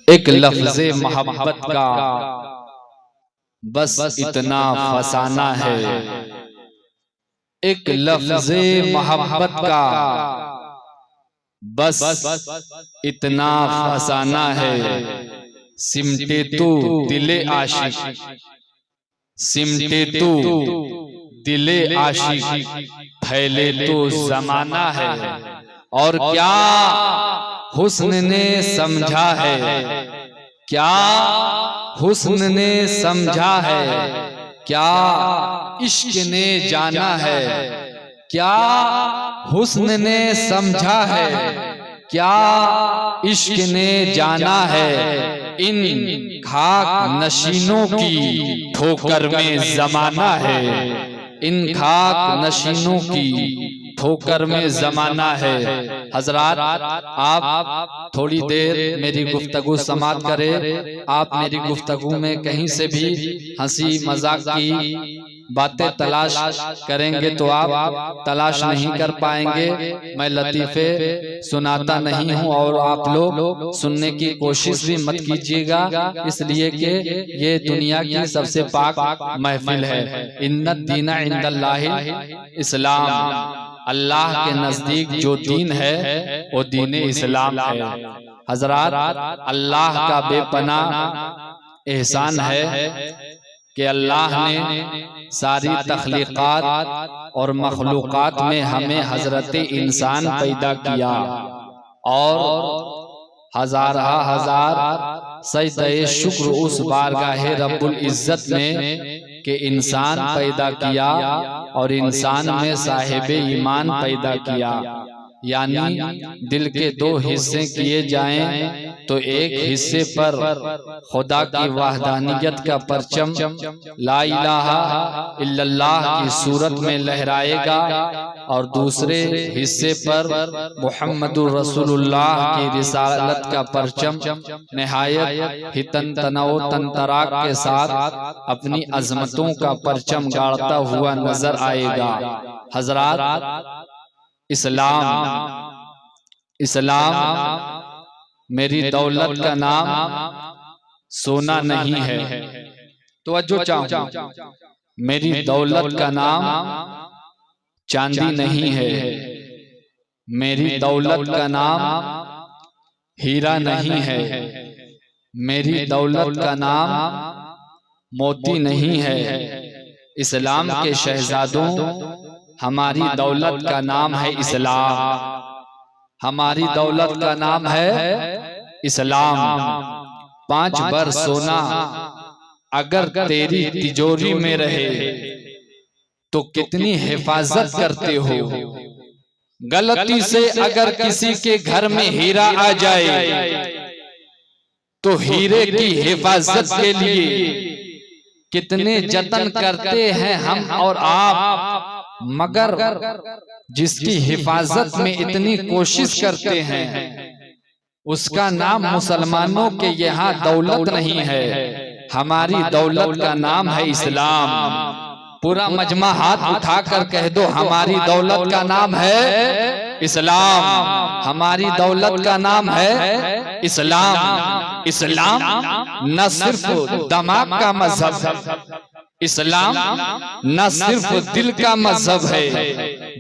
एक लफ्ज़े मोहब्बत का बस इतना फसाना है। एक लफ्ज़े मोहब्बत का बस इतना फसाना है। सिमटे तू दिले आशिक, सिमटे तू दिले आशिक, फैले तो ज़माना है। और क्या हुस्न ने समझा है, क्या हुस्न ने समझा है, क्या इश्क ने जाना है, क्या हुस्न ने समझा है, क्या इश्क ने जाना है। इन खाक नशीनों की ठोकर में ज़माना है, इन खाक नशीनों की ठोकर में ज़माना है। हजरात, आप थोड़ी देर मेरी गुफ्तगू समात करें। आप मेरी गुफ्तगू में कहीं से भी हंसी मजाक की बातें तलाश करेंगे तो आप तलाश नहीं कर पाएंगे। मैं लतीफ़े सुनाता नहीं हूँ और आप लोग सुनने की कोशिश भी मत कीजिएगा, इसलिए कि ये दुनिया की सबसे पाक महफिल है। इन्नद दीना इंदल्लाहिल इस्लाम, अल्लाह के नजदीक जो दीन है वो दीन इस्लाम है। हजरात, अल्लाह का बेपनाह एहसान है कि अल्लाह ने सारी तख्लीकात और मखलूकात में हमें हजरत इंसान पैदा किया और हजार सजदे शुक्र उस बारगाहे रब्बुल इज्जत में कि इंसान पैदा किया और इंसान में साहिब ईमान पैदा किया। यानी दिल के दो हिस्से किए जाएं तो एक हिस्से पर खुदा की वहदानियत का परचम ला इलाहा इल्लल्लाह की सूरत में लहराएगा और दूसरे हिस्से पर मुहम्मदुर रसूलुल्लाह की रिसालत का परचम निहायत हितन तनओ तंतराक के साथ अपनी अजमतों का परचम गाड़ता हुआ नजर आएगा। हजरात, इस्लाम मेरी दौलत का नाम सोना नहीं है। तवज्जो चाहूं, मेरी दौलत का नाम चांदी नहीं है, मेरी दौलत का नाम हीरा नहीं है, मेरी दौलत का नाम मोती नहीं है। इस्लाम के शहजादों, हमारी दौलत का नाम है इस्लाम, हमारी दौलत का नाम है इस्लाम। 5 बर सोना अगर तेरी तिजोरी में रहे तो कितनी हिफाजत करते हो। गलती से अगर किसी के घर में हीरा आ जाए तो हीरे की हिफाजत के लिए कितने जतन करते हैं हम और आप, मगर जिसकी हिफाजत में इतनी कोशिश करते हैं उसका नाम मुसलमानों के यहाँ दौलत नहीं है। हमारी दौलत का नाम है इस्लाम। पूरा मजमा हाथ उठाकर कह दो, हमारी दौलत का नाम है इस्लाम, हमारी दौलत का नाम है इस्लाम। इस्लाम न सिर्फ दिमाग का मजहब, इस्लाम न सिर्फ दिल का मजहब है।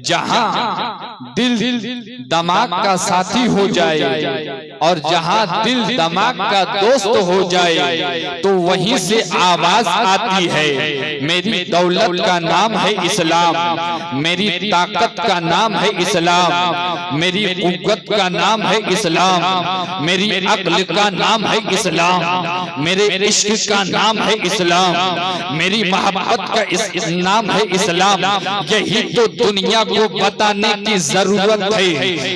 जहां दिल दिमाग का साथी हो जाए और जहां दिल दिमाग का दोस्त हो जाए तो वहीं से आवाज आती है, मेरी दौलत का नाम है इस्लाम, मेरी ताकत का नाम है इस्लाम, मेरी कुव्वत का नाम है इस्लाम, मेरी अक्ल का नाम है इस्लाम, मेरे इश्क का नाम है इस्लाम, मेरी मोहब्बत का नाम है इस्लाम। यही तो दुनिया को बताने की जरूरत है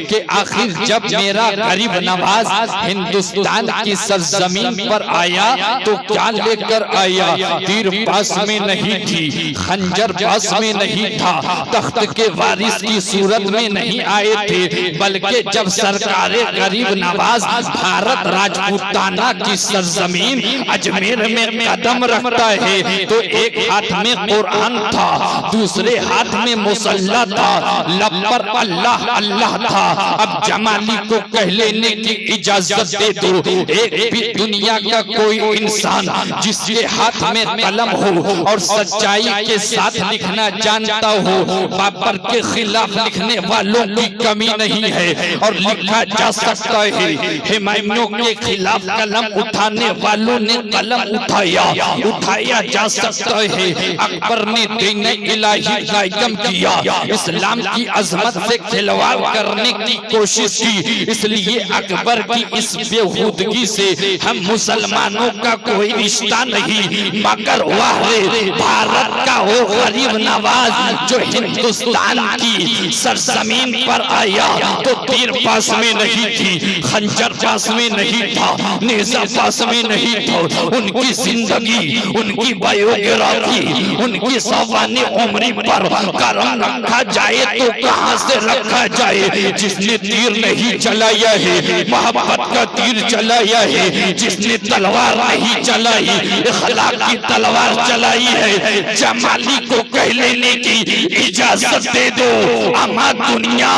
कि आखिर जब मेरा गरीब नवाज हिंदुस्तान की सरजमीन पर आया तो क्या लेकर आया। तीर पास में नहीं थी, खंजर पास में नहीं था, तख्त के वारिस की सूरत में नहीं आए थे, बल्कि जब सरकारे गरीब नवाज भारत राजपूताना की सरजमीन अजमेर में कदम रखता है तो एक हाथ में कुरान था, दूसरे हाथ में मुसल्ला था, लब पर अल्लाह अल्लाह था। अब जमाली को कह लेने की इजाजत दे दो, एक भी दुनिया का कोई इंसान जिसके हाथ में कलम हो और सच्चाई के साथ लिखना जानता हो, बाबर के खिलाफ लिखने वालों की कमी नहीं है और लिखा जा सकता है। हुमायूं के खिलाफ कलम उठाने वालों ने कलम उठाया जा सकता है। अकबर ने दीन इलाही कायम किया, इस्लाम की अजमत से खिलवाड़ करने की कोशिश की, इसलिए अकबर की इस बेहूदगी से हम मुसलमानों का कोई रिश्ता नहीं। मगर वाह रे भारत का वो गरीब नवाज जो हिंदुस्तान की सरजमीन पर आया तो तीर पास में नहीं थी, खंजर पास में नहीं था, नेज़ा पास में नहीं था। उनकी जिंदगी, उनकी बायोग्राफी, उनकी सवाने उम्री पर करम रखा जाए तो कहां से रखा जाए। जिसने तीर नहीं चलाया है, मोहब्बत का तीर चलाया है, जिसने तलवार नहीं चलाई, इखलाक की तलवार चलाई है। जमाली को कह लेने की इजाजत दे दो। अमा दुनिया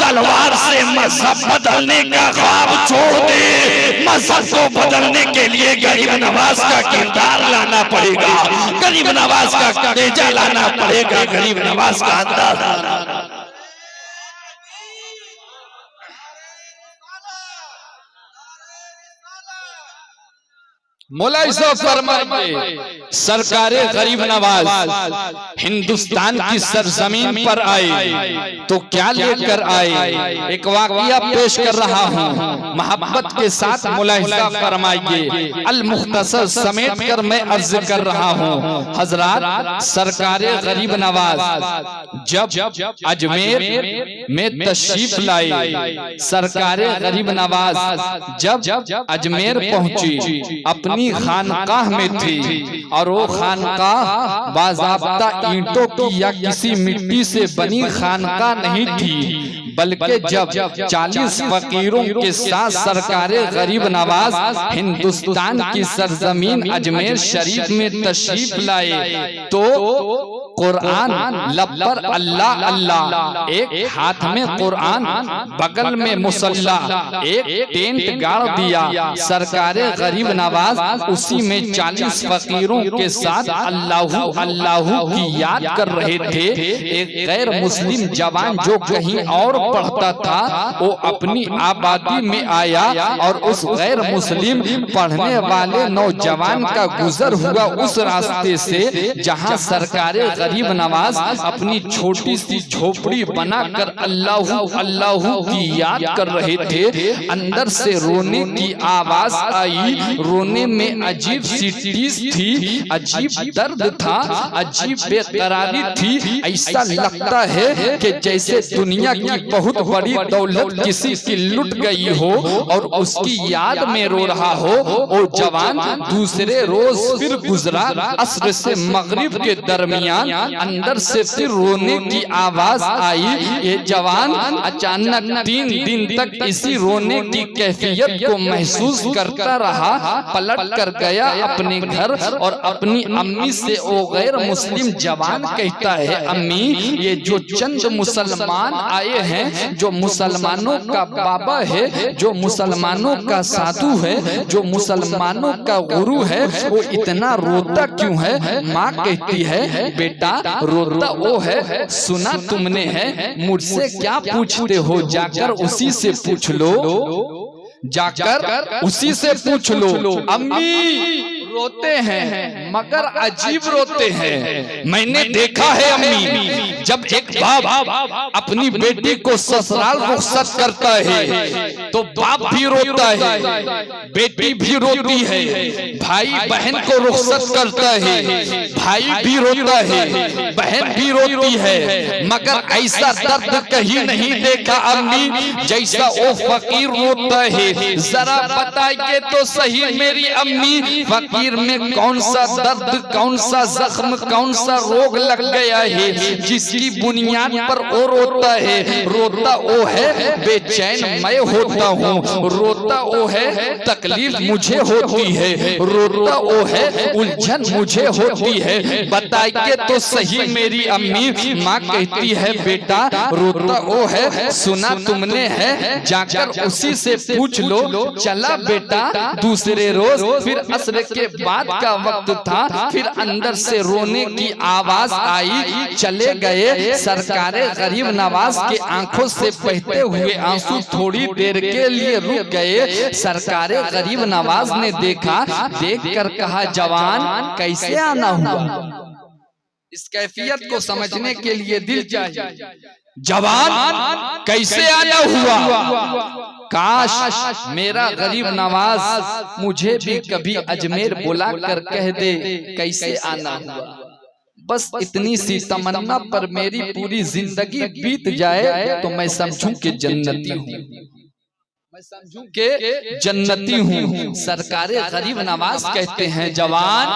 तलवार से मजहब बदलने का ख्वाब छोड़ दे। मजहब को बदलने के लिए गरीब नवाज का किरदार लाना पड़ेगा, गरीब नवाज का तेजा लाना पड़ेगा, गरीब नवाज का अंदाज। मौलाई साहब फरमाएंगे, सरकारे गरीब नवाज हिंदुस्तान की सरजमीन पर आए तो क्या लेकर आए। एक वाकया पेश कर रहा हूँ मोहब्बत के साथ। मौलाई साहब फरमाइए, अल मुख्तसर समेट कर मैं अर्ज कर रहा हूँ। हजरात, सरकारे गरीब नवाज जब अजमेर में तशरीफ लाए, सरकारे गरीब नवाज जब अजमेर पहुंची, अपनी खानकाह में थी और वो खानकाह बाज़ाब्ता ईंटों की या किसी मिट्टी से बनी खानकाह नहीं थी, बल्कि जब 40 फकीरों के साथ सरकारे गरीब नवाज हिंदुस्तान की सरजमीन अजमेर शरीफ में तशरीफ लाए तो कुरान लब पर अल्लाह अल्लाह, एक हाथ में कुरान, बगल में मुसल्ला, एक टेंट गाड़ दिया। सरकारे गरीब नवाज उसी में 40 फकीरों के साथ अल्लाहू अल्लाहू की याद कर रहे थे। एक गैर मुस्लिम जवान जो कहीं और पढ़ता था वो अपनी आबादी में आया और उस गैर मुस्लिम पढ़ने वाले नौजवान का गुजर हुआ उस रास्ते से जहां सरकारे गरीब नवाज अपनी छोटी सी झोपड़ी बनाकर अल्लाहू अल्लाहू की याद कर रहे थे। अंदर से रोने की आवाज आई। रोने में अजीब सी टीस थी, अजीब दर्द था, अजीब बेकरारी थी। ऐसा लगता है कि जैसे दुनिया की बहुत बड़ी दौलत किसी की लुट गई हो और उसकी याद में रो रहा हो। वो जवान दूसरे रोज फिर गुजरा। असर से मगरिब के दरमियान अंदर से फिर रोने की आवाज आई। ये जवान अचानक 3 दिन तक इसी रोने की कैफियत को महसूस करता रहा। पलट कर गया अपने घर और अपनी अम्मी से वो गैर मुस्लिम जवान कहता है, अम्मी ये जो चंद मुसलमान आए हैं, जो मुसलमानों का बाबा है, जो मुसलमानों का साधु है, जो मुसलमानों का गुरु है, वो इतना रोता क्यों है। माँ कहती है, बेटा रोता वो है, सुना तुमने है, मुझसे क्या पूछते हो, जाकर उसी से पूछ लो, जाकर उसी से पूछ लो। अम्मी रोते हैं मगर अजीब रोते हैं। मैंने देखा है अम्मी, जब एक बाप अपनी बेटी को ससुराल रुखसत करता है तो बाप भी रोता है, बेटी भी रोती है, भाई बहन को रुखसत करता है, भाई भी रोता है, बहन भी रोती है, मगर ऐसा दर्द कहीं नहीं देखा अम्मी जैसा वो फकीर रोता है। जरा बताइए तो सही मेरी अम्मी, फकीर तकदीर में कौन सा दर्द, कौन सा जख्म, कौन सा रोग लग गया है जिसकी बुनियाद पर वो रोता है। रोता वो है बेचैन मैं होता हूँ, रोता वो है तकलीफ मुझे होती है, रोता वो है उलझन मुझे होती है। बताइए तो सही मेरी अम्मी, माँ कहती है बेटा रोता वो है, सुना तुमने है, जाकर उसी से पूछ लो। चला बेटा दूसरे रोज, फिर असर के बाद का वक्त था, फिर अंदर से रोने की आवाज आई। चले गए सरकारे गरीब नवाज के आंखों से बहते हुए आंसू थोड़ी देर के लिए रुक गए। सरकारे गरीब नवाज ने देखा, देखकर कहा जवान कैसे आना हुआ। इस कैफियत को समझने के लिए दिल चाहिए। जवान कैसे आना हुआ, काश मेरा गरीब नवाज मुझे भी कभी अजमेर बुलाकर कह दे कैसे आना हुआ। बस इतनी सी तमन्ना पर मेरी पूरी जिंदगी बीत जाए तो मैं समझूं कि जन्नती हूँ, मैं समझूं कि जन्नती हूँ। सरकारे गरीब नवाज कहते हैं जवान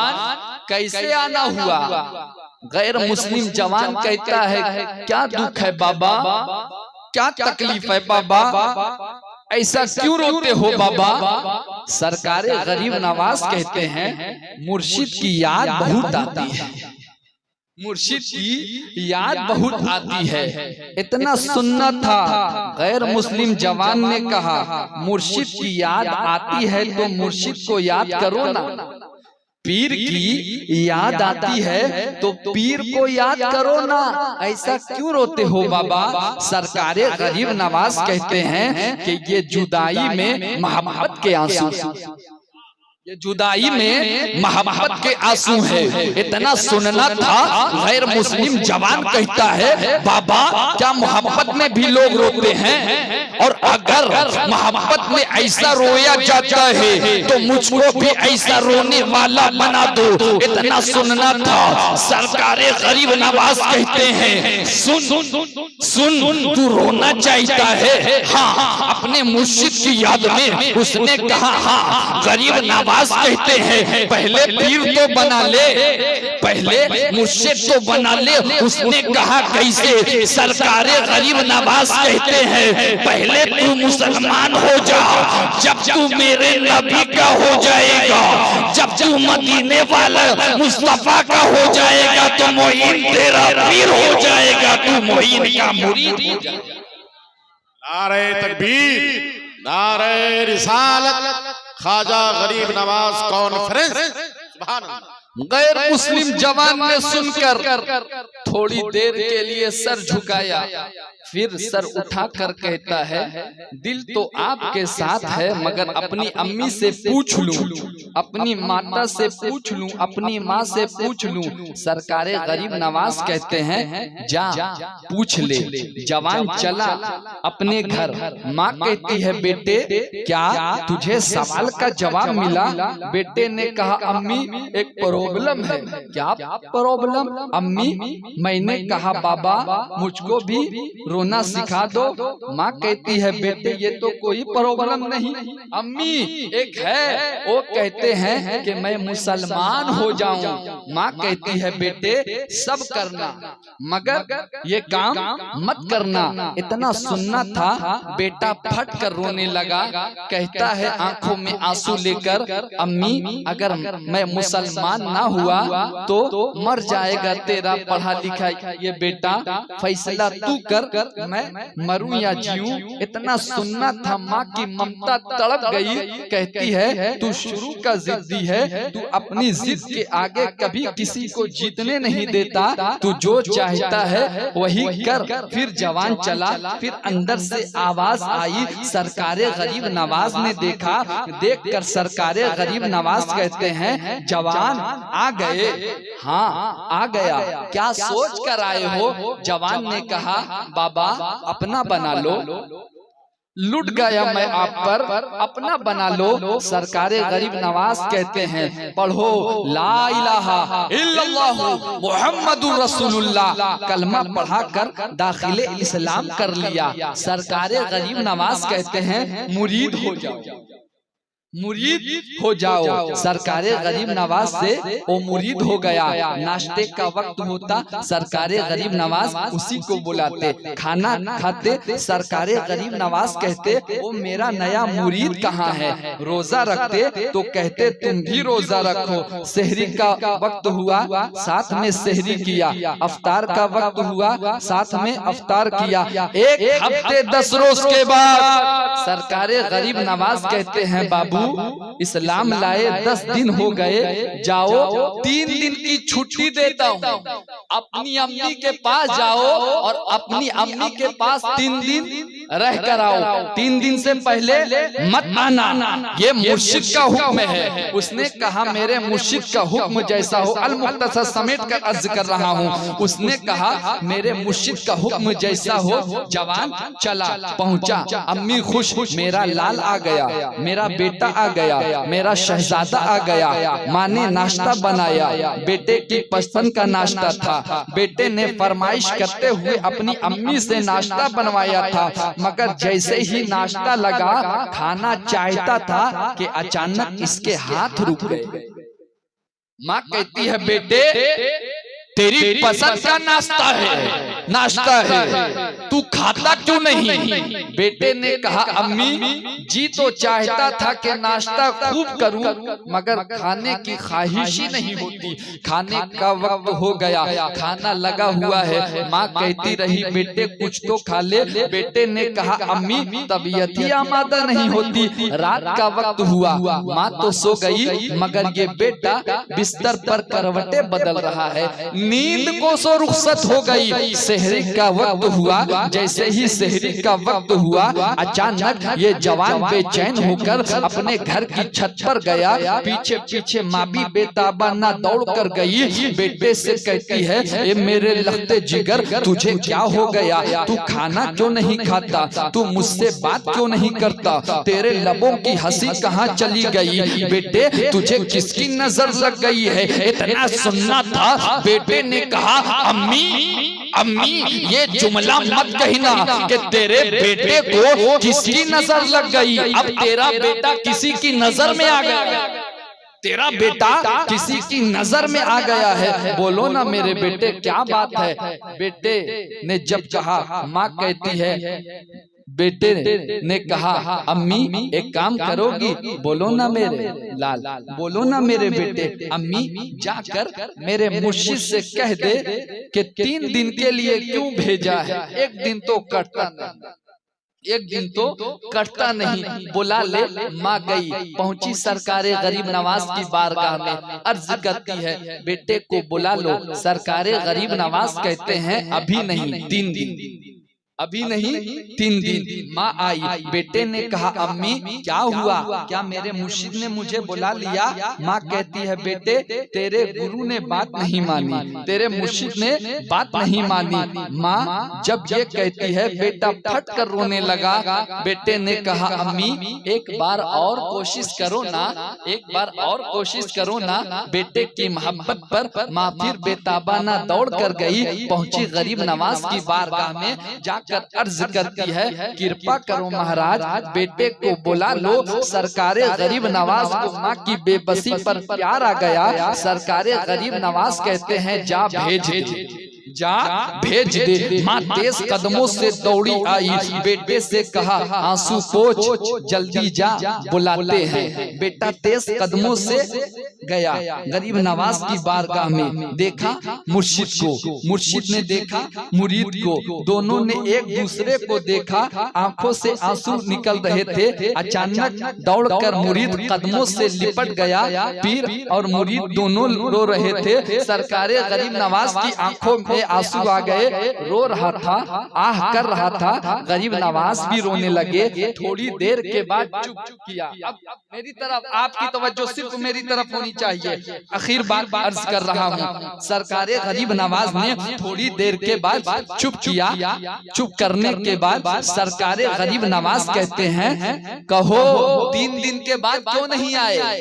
कैसे आना हुआ। गैर मुस्लिम जवान कहता है क्या दुख है बाबा, क्या तकलीफ है बाबा, ऐसा क्यों रोते हो बाबा। सरकारे गरीब नवाज कहते हैं मुर्शिद की याद बहुत आती है, मुर्शिद की याद बहुत आती है। इतना सुनना था। गैर मुस्लिम जवान ने कहा मुर्शिद की याद आती है तो मुर्शिद को याद करो ना। पीर की याद आती है तो पीर को याद करो ना, ऐसा क्यों रोते हो बाबा। सरकारे गरीब नवाज कहते हैं कि ये जुदाई में मोहब्बत के आंसू, ये जुदाई में मोहब्बत के आंसू है। इतना सुनना था। गैर मुस्लिम जवान कहता है बाबा क्या मोहब्बत में भी लोग रोते हैं, और अगर मोहब्बत में ऐसा रोया जाता है तो मुझको भी ऐसा रोने वाला बना दो। इतना सुनना था। सरकारे गरीब नवाज कहते हैं सुन तू रोना चाहता है, हाँ अपने मुर्शिद की याद में। उसने कहा हाँ। गरीब नवाज कहते हैं पहले पीर तो बना ले, पहले मुर्शिद तो बना ले। उसने कहा कैसे। सरकारे गरीब नवाज कहते हैं पहले तू मुसलमान हो जा, जब तू मेरे नबी का हो जाएगा, जब तू मदीने वाला मुस्तफा का हो जाएगा तो मोइन तेरा पीर हो जाएगा, तू मोइन का मुरीद हो जाएगा। नारे तकबीर, नारे रिसालत, ख्वाजा गरीब नवाज कॉन्फ्रेंस। सुभान अल्लाह। गैर मुस्लिम जवान ने सुनकर थोड़ी देर के लिए सर झुकाया, फिर सर उठाकर कहता है दिल तो आपके साथ है, मगर अपनी अम्मी से पूछ लूं, अपनी माता से पूछ लूं, अपनी माँ से पूछ लूं। सरकारे गरीब नवाज कहते हैं जा पूछ ले। जवान चला अपने घर। माँ कहती है बेटे क्या तुझे सवाल का जवाब मिला। बेटे ने कहा अम्मी एक प्रॉब्लम है। क्या प्रॉब्लम अम्मी। मैंने कहा बाबा मुझको भी रोना सिखा दो। माँ कहती है बेटे ये तो कोई प्रॉब्लम नहीं। अम्मी एक है, वो कहते हैं कि मैं मुसलमान हो जाऊं। माँ कहती है बेटे सब करना मगर ये काम मत करना। इतना सुनना था। बेटा फट कर रोने लगा। कहता है आंखों में आंसू लेकर अम्मी अगर मैं मुसलमान ना हुआ तो मर जाएगा तेरा पढ़ा लिखा ये बेटा, फैसला तू कर, मैं मरूं या जीऊं। इतना सुनना था। माँ की ममता तड़प गई। कहती है तू शुरू का जिद्दी है, तू अपनी जिद के आगे कभी किसी को जीतने नहीं देता, तू जो चाहता है वही कर। फिर जवान चला। फिर अंदर से आवाज आई। सरकारे गरीब नवाज ने देखा। देखकर सरकारे गरीब नवाज कहते हैं जवान आ गए। हाँ आ गया। क्या सोच कर आए हो। जवान ने कहा बाबा अपना बना लो, लुट गया मैं आप पर, अपना बना लो। सरकारे गरीब नवाज कहते हैं पढ़ो ला इलाहा इल्लल्लाहु मुहम्मदुर रसूलुल्लाह। कलमा पढ़ाकर दाखिले इस्लाम कर लिया। सरकारे गरीब नवाज कहते हैं मुरीद हो जाओ। मुरीद हो जाओ। सरकारे गरीब नवाज से वो मुरीद हो गया। नाश्ते का वक्त होता, सरकारे गरीब नवाज उसी को बुलाते। खाना खाते, सरकारे गरीब नवाज कहते वो मेरा नया मुरीद कहाँ है। रोजा रखते तो कहते तुम भी रोजा रखो। सहरी का वक्त हुआ, साथ में सहरी किया। अफ्तार का वक्त हुआ, साथ में अफ्तार किया। एक हफ्ते 10 रोज के बाद सरकारे गरीब नवाज कहते हैं बाबू इस्लाम लाए 10 दिन हो गए, जाओ 3 दिन की छुट्टी देता हूँ, अपनी अम्मी के पास जाओ और अपनी अम्मी के पास 3 दिन रह कर आओ। 3 दिन से पहले मत आना, ये मुर्शिद का हुक्म है। उसने कहा मेरे मुर्शिद का हुक्म जैसा हो, अल मुख्तसर समेट कर अर्ज कर रहा हूँ। उसने कहा मेरे मुर्शिद का हुक्म जैसा हो। जवान चला, पहुंचा, अम्मी खुश, मेरा लाल आ गया, मेरा बेटा आ गया, मेरा शहजादा आ गया। माँ ने नाश्ता बनाया, बेटे की पसंद का नाश्ता था। बेटे ने फरमाइश करते हुए अपनी अम्मी से नाश्ता बनवाया था, मगर जैसे ही नाश्ता लगा खाना चाहता था कि अचानक इसके हाथ रुक गए। माँ कहती है बेटे तेरी पसंद का नाश्ता है, तू खाता क्यों नहीं। बेटे ने कहा अम्मी जी तो चाहता था कि नाश्ता खूब करूं, मगर खाने की ख्वाहिश ही नहीं होती। खाने का वक्त हो गया, खाना लगा हुआ है। माँ कहती रही बेटे कुछ तो खा ले। बेटे ने कहा अम्मी तबीयत ही आमादा नहीं होती, रात का वक्त हुआ, माँ तो सो गई, मगर ये बेटा बिस्तर पर करवटें बदल रहा है। नींद को सो रुखसत हो गई। सहरी का वक्त हुआ, जैसे ही सहरी का वक्त हुआ अचानक ये जवान बेचैन होकर अपने घर की छत पर गया। पीछे पीछे माँ भी बेताबाना दौड़ कर गई। बेटे से कहती है ये मेरे लखते जिगर तुझे क्या हो गया, तू खाना क्यों नहीं खाता, तू मुझसे बात क्यों नहीं करता, तेरे लबों की हंसी कहाँ चली गई। बेटे तुझे किसकी नजर लग गई है। इतना सुनना था। बेटे ने कहा अम्मी ये जुमला मत कहना कि तेरे बेटे को किसकी नजर लग गई। अब तेरा बेटा किसी की नजर में आ गया, तेरा बेटा किसी की नजर में आ गया है। बोलो ना मेरे बेटे क्या बात है। बेटे ने जब कहा, माँ कहती है बेटे ने कहा अम्मी एक काम करोगी। बोलो ना मेरे लाल, बोलो ना मेरे बेटे। अम्मी जाकर मेरे मुर्शिद से कह दे कि 3 दिन के लिए क्यों भेजा है, एक दिन तो कटता नहीं, एक दिन तो कटता नहीं, बुला ले। माँ गई, पहुंची सरकारे गरीब नवाज की बारगाह में, अर्ज करती है बेटे को बुला लो। सरकारे गरीब नवाज कहते हैं अभी नहीं 3 दिन, अभी नहीं 3 दिन। माँ आई, बेटे ने कहा अम्मी क्या हुआ, क्या मेरे मुर्शिद ने मुझे बुला लिया। माँ कहती है बेटे तेरे गुरु ने बात नहीं मानी, तेरे मुर्शिद ने बात नहीं मानी। माँ जब ये कहती है बेटा फट कर रोने लगा। बेटे ने कहा अम्मी एक बार और कोशिश करो ना, एक बार और कोशिश करो ना। बेटे की मोहब्बत पर माँ फिर बेताबाना दौड़ कर गई, पहुंची गरीब नवाज की बारगाह में। जाकर अर्ज करती है कृपा करो महाराज बेटे को बुला लो। सरकारे गरीब नवाज को माँ की बेबसी पर प्यार आ गया। सरकारे गरीब नवाज कहते हैं जा भेज दे, जा भेज दे। माँ तेज कदमों से दौड़ी आई, बेटे से कहा आंसू पोंछ जल्दी जा बुलाते हैं। बेटा तेज कदमों से गया गरीब नवाज की बारगाह में, देखा मुर्शिद को, मुर्शिद ने देखा मुरीद को, दोनों ने एक दूसरे को देखा, आंखों से आंसू निकल रहे थे। अचानक दौड़कर मुरीद कदमों से लिपट गया। पीर और मुरीद दोनों रो रहे थे। सरकारे गरीब नवाज की आंखों में आंसू आ गए, रो रहा था, आह कर रहा था। गरीब नवाज भी रोने लगे। थोड़ी देर के बाद चुप किया। अब मेरी तरफ आपकी तवज्जो सिर्फ मेरी तरफ होनी चाहिए। आखिर बार अर्ज कर रहा हूँ, सरकारे गरीब नवाज ने थोड़ी देर के बाद चुप किया। चुप करने के बाद सरकारे गरीब नवाज कहते हैं कहो 3 दिन के बाद क्यों नहीं आए।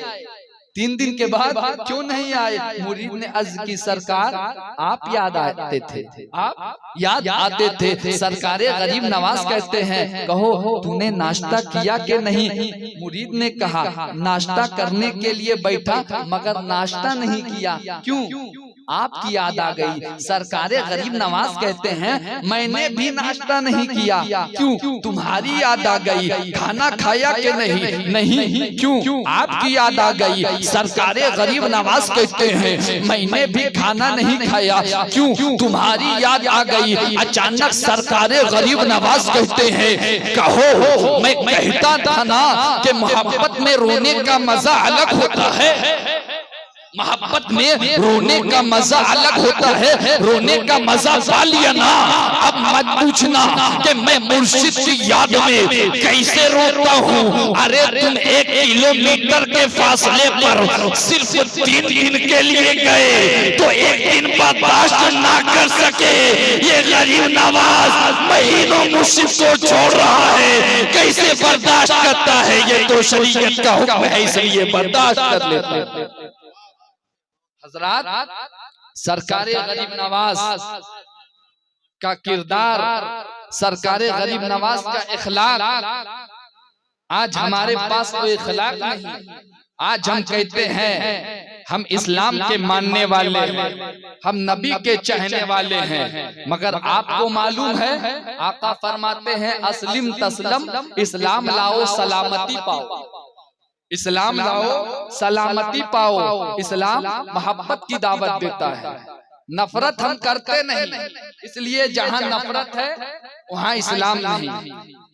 3 दिन के बाद क्यों नहीं आए? मुरीद ने अर्ज की, सरकार आप याद आते थे, आप याद आते थे। सरकारे गरीब नवाज कहते हैं, कहो तूने नाश्ता किया कि नहीं? मुरीद ने कहा, नाश्ता करने के लिए बैठा मगर नाश्ता नहीं किया। क्यों? आपकी याद आ गई। सरकारे गरीब नवाज कहते हैं, मैंने भी नाश्ता नहीं किया। क्यों? तुम्हारी याद आ गई। खाना खाया कि नहीं? नहीं। क्यों? आपकी याद आ गई। सरकारे गरीब नवाज कहते हैं, मैंने भी खाना नहीं खाया। क्यों? तुम्हारी याद आ गई। अचानक सरकारे गरीब नवाज कहते हैं, कहो मैं कहता था ना कि मोहब्बत में रोने का मजा अलग होता है। मोहब्बत में रोने का मजा अलग होता है। रोने का मजा पा लिया ना, अब मत पूछना कि मैं मुर्शिद की याद में कैसे रोता हूँ। अरे तुम 1 किलोमीटर के फासले पर सिर्फ 3 दिन के लिए गए तो 1 दिन बर्दाश्त ना कर सके। ये गरीब नवाज महीनों मुर्शिद को छोड़ रहा है, कैसे बर्दाश्त करता है? ये तो शरीयत का हुक्म है, इसलिए बर्दाश्त कर लेता है। हजरात, सरकारे गरीब नवाज का किरदार, सरकारे गरीब नवाज का इखलाक, आज हमारे पास कोई इखलाक नहीं। आज हम कहते हैं हम इस्लाम के मानने वाले हैं, हम नबी के चाहने वाले हैं, मगर आपको मालूम है आका फरमाते हैं, अस्लिम तस्लम, इस्लाम लाओ सलामती पाओ। इस्लाम लाओ सलामती पाओ। इस्लाम मोहब्बत की दावत देता है, नफरत हम करते नहीं। इसलिए जहाँ नफरत है वहाँ इस्लाम नहीं,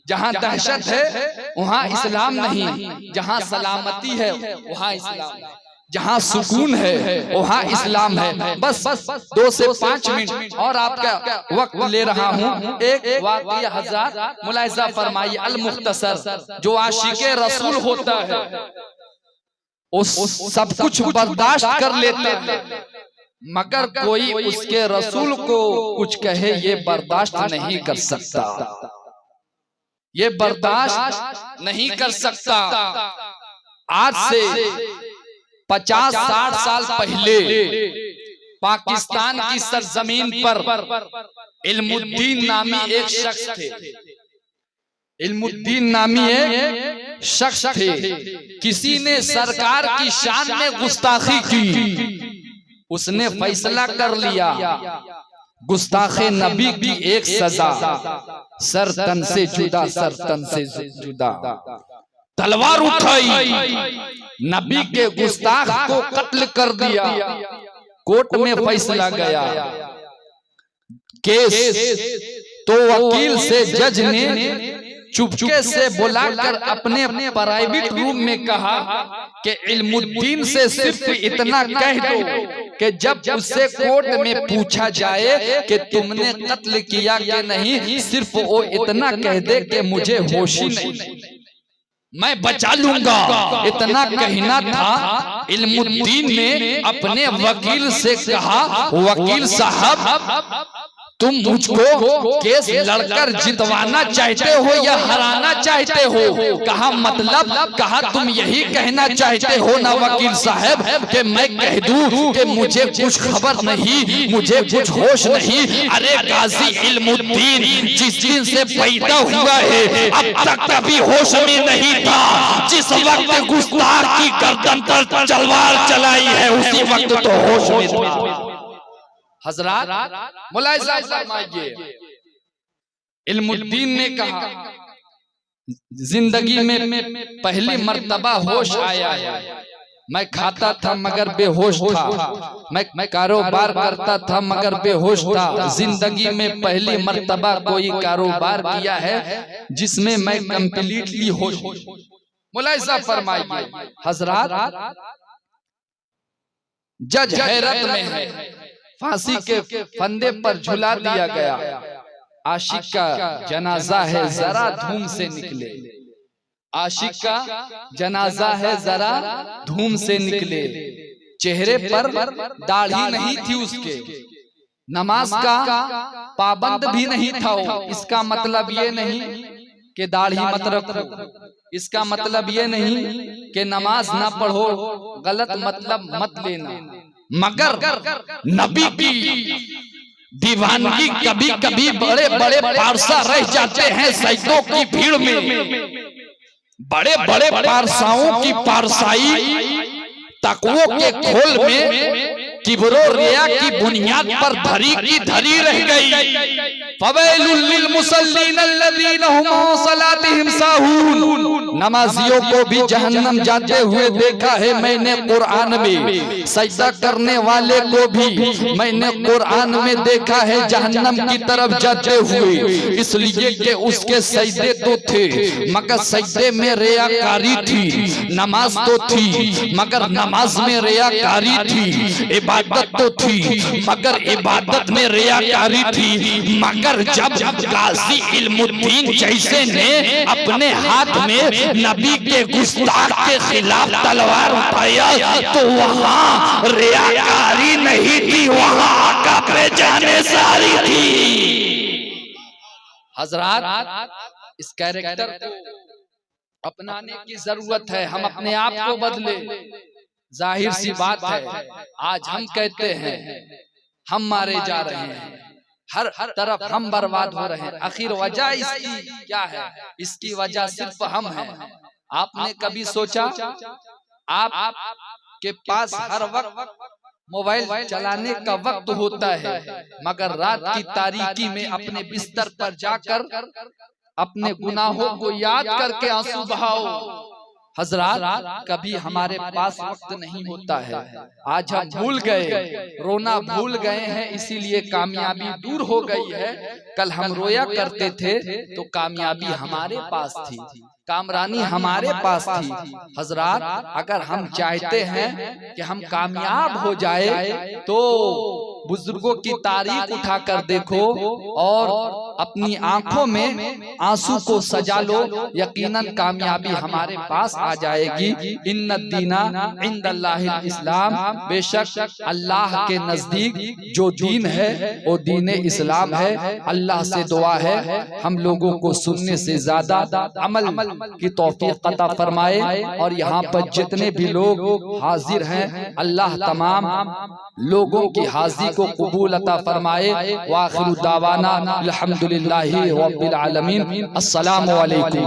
जहाँ दहशत है वहाँ इस्लाम नहीं, जहाँ सलामती है वहाँ इस्लाम है, जहाँ सुकून है वहाँ इस्लाम है। बस 2 से 5 मिनट और आपका वक्त ले रहा हूँ। एक वाक़या हज़रात मुलाहिज़ा फरमाइए, अल मुख्तसर, जो आशिक़े रसूल होता है उस सब कुछ बर्दाश्त कर लेता है, मगर कोई उसके रसूल को कुछ कहे ये बर्दाश्त नहीं कर सकता, ये बर्दाश्त नहीं कर सकता। आज से 50-60 साल पहले पाकिस्तान की सरजमीन पर इल्मुद्दीन नामी एक शख्स थे। इल्मुद्दीन नामी एक शख्स थे। किसी ने सरकार की शान में गुस्ताखी की, उसने फैसला कर लिया गुस्ताखे नबी की एक सजा, सर तन से जुदा, सर तन से जुदा। तलवार उठाई, नबी के गुस्ताख को कत्ल कर दिया। कोर्ट में फैसला गया, केस तो वकील से जज ने चुपके से बुलाकर अपने प्राइवेट रूम में कहा कि इल्मुद्दीन से सिर्फ इतना कह दो कि जब उससे कोर्ट में पूछा जाए कि तुमने कत्ल किया कि नहीं, सिर्फ वो इतना कह दे कि मुझे होश ही नहीं, मैं बचा लूंगा। इतना कहना था। इल्मुद्दीन ने अपने वकील से कहा, वकील साहब तुम मुझको केस लड़कर जितवाना चाहते हो या हराना चाहते हो? कहा मतलब? कहा तुम यही कहना चाहते हो ना वकील साहब कि मैं कह दूं कि मुझे कुछ खबर नहीं, मुझे कुछ होश नहीं? अरे गाजी इल्मुद्दीन जिस दिन से पैदा हुआ है अब तक कभी होश में नहीं था। जिस वक्त गुस्ताख की गर्दन पर तलवार चलाई है उसी वक्त तो होश में था। हजरात मुलाहिज़ा फरमाइए, इल्मुद्दीन ने कहा जिंदगी में पहली मर्तबा होश आया है। मैं खाता था मगर बेहोश था, मैं कारोबार करता था मगर बेहोश था। जिंदगी में पहली मर्तबा कोई कारोबार किया है जिसमें मैं कंप्लीटली होश। मुलाहिज़ा फरमाइए हजरात, जज हैरत में है, फांसी के फंदे पर झुला दिया गया। आशिक का जनाजा है, जरा धूम से निकले। आशिक का जनाजा है, जरा धूम से निकले। चेहरे पर दाढ़ी नहीं थी उसके, नमाज का पाबंद भी नहीं था वो। इसका मतलब ये नहीं कि दाढ़ी मत रखो, इसका मतलब ये नहीं कि नमाज ना पढ़ो, गलत मतलब मत लेना, मगर नबी की दीवानगी कभी कभी बड़े बड़े पारसा रह जाते हैं सजदों की भीड़ में। बड़े बड़े पारसाओं की पारसाई तकवों के खोल में किब्रो रिया की बुनियाद पर धरी की धरी रह गई। फवैलुल लिल मुसल्लीन अल्लज़ीना हुम अन सलातिहिम साहून, नमाजियों को भी जहन्नम जाते हुए देखा है मैंने कुरान में। सजदा करने वाले को भी मैंने कुरान में देखा है जहन्नम की तरफ जाते हुए, इसलिए कि उसके सजदे तो थे मगर सजदे में रियाकारी थी। नमाज तो थी मगर नमाज में रियाकारी थी। इबादत तो थी मगर इबादत में रियाकारी थी। मगर जब गाजी इल्मुद्दीन जैसे ने अपने हाथ में नबी के गुस्ताख के खिलाफ तलवार उठाया तो वहाँ रियाकारी नहीं थी, वहाँ आका पे जाने सारी थी। हजरात, इस कैरेक्टर को अपनाने की जरूरत है, हम अपने आप को बदले। जाहिर सी बात है आज हम कहते हैं हम मारे जा रहे हैं, हर तरफ हम बर्बाद हो रहे हैं। आखिर वजह इसकी क्या है? इसकी वजह सिर्फ हम हैं। आपने कभी सोचा आप के पास हर वक्त मोबाइल चलाने का वक्त होता है मगर रात की तारीकी में अपने बिस्तर पर जाकर अपने गुनाहों को याद करके आंसू बहाओ। हजरात, कभी हमारे पास वक्त नहीं होता है। आज हम भूल गए, रोना भूल गए हैं, इसीलिए कामयाबी दूर हो गई है। कल हम रोया करते थे तो कामयाबी हमारे पास थी, कामरानी हमारे पास थी। हजरात, अगर हम चाहते हैं कि हम कामयाब हो जाए तो बुजुर्गों की तारीफ उठाकर देखो और अपनी आंखों में आंसू को सजा लो, यकीनन कामयाबी हमारे पास आ जाएगी। इन्नद्दीना इंदल्लाहिल इस्लाम, बेशक अल्लाह के नजदीक जो दीन है वो दीन इस्लाम है। अल्लाह से दुआ है हम लोगों को सुनने से ज्यादा अमल की तौफीक अता फरमाए। और यहाँ पर जितने भी लोग हाजिर हैं अल्लाह तमाम लोगों की हाजिरी को कबूल अता फरमाए। वाखिरु दावाना अल्हम्दुलिल्लाहि रब्बिल आलमीन। अस्सलामु अलैकुम।